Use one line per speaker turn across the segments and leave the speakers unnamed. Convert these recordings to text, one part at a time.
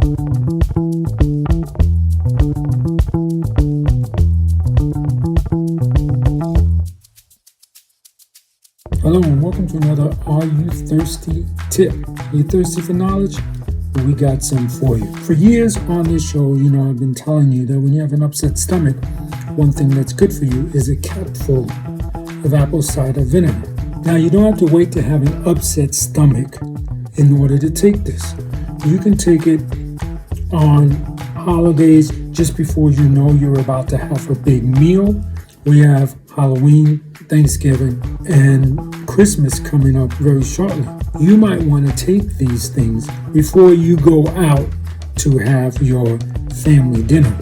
Hello and welcome to another Are You Thirsty tip. Are you thirsty for knowledge? Well, we got some for you. For years on this show, I've been telling you that when you have an upset stomach, one thing that's good for you is a capful of apple cider vinegar. Now, you don't have to wait to have an upset stomach in order to take this. You can take it on holidays just before you know you're about to have a big meal. We have Halloween, Thanksgiving, and Christmas coming up very shortly. You might want to take these things before you go out to have your family dinner.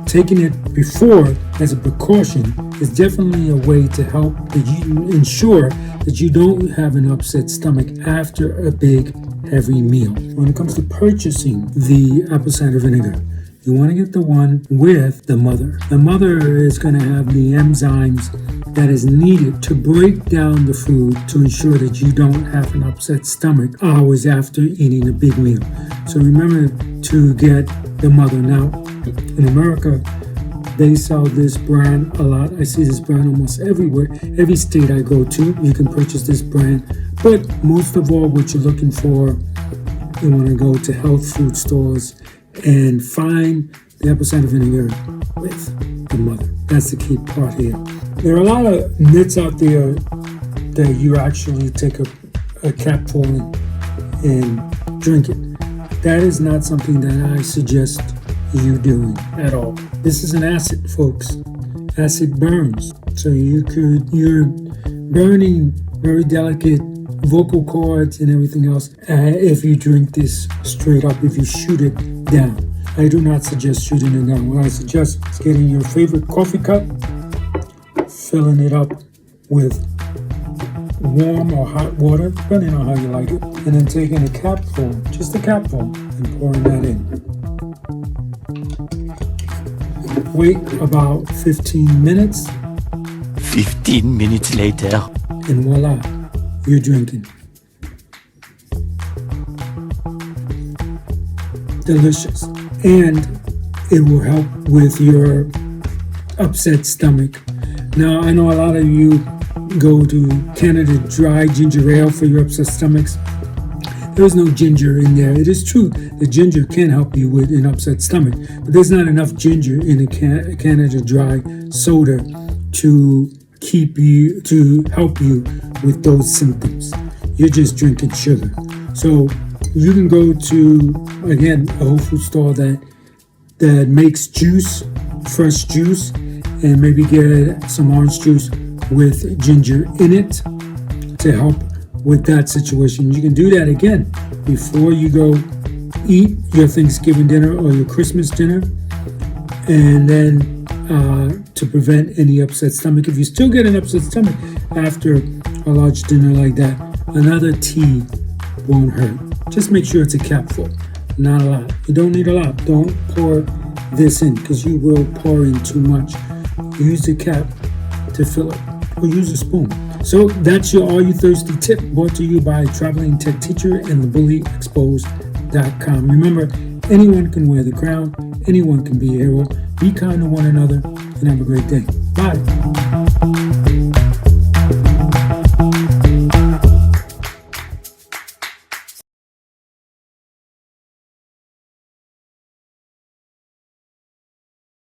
Taking it before as a precaution is definitely a way to help that you ensure that you don't have an upset stomach after a big heavy meal. When it comes to purchasing the apple cider vinegar, you want to get the one with the mother. The mother is going to have the enzymes that is needed to break down the food to ensure that you don't have an upset stomach hours after eating a big meal. So remember to get the mother. Now, in America, they sell this brand a lot. I see this brand almost everywhere. Every state I go to, you can purchase this brand. But most of all, what you're looking for, you want to go to health food stores and find the apple cider vinegar with the mother. That's the key part here. There are a lot of myths out there that you actually take a capful and drink it. That is not something that I suggest you doing at all. This is an acid, folks. Acid burns. So you're burning very delicate vocal cords and everything else if you drink this straight up, if you shoot it down. I do not suggest shooting it down. What I suggest is getting your favorite coffee cup, filling it up with warm or hot water, depending on how you like it, and then taking a capful, just a capful, and pouring that in. Wait about 15 minutes.
15 minutes later.
And voila, you're drinking. Delicious. And it will help with your upset stomach. Now, I know a lot of you go to Canada Dry ginger ale for your upset stomachs. There's no ginger in there. It is true that ginger can help you with an upset stomach, but there's not enough ginger in a Canada Dry soda to help you with those symptoms. You're just drinking sugar. So you can go to, again, a Whole Food store that makes juice, fresh juice, and maybe get some orange juice with ginger in it to help with that situation. You can do that again before you go eat your Thanksgiving dinner or your Christmas dinner, and then to prevent any upset stomach. If you still get an upset stomach after a large dinner like that, another tea won't hurt. Just make sure it's a capful, not a lot. You don't need a lot. Don't pour this in because you will pour in too much. Use the cap to fill it, or use a spoon. So that's your Are You Thirsty tip, brought to you by Traveling Tech Teacher and thebullyexposed.com. Remember, anyone can wear the crown, anyone can be a hero. Be kind to one another, and have a great day. Bye.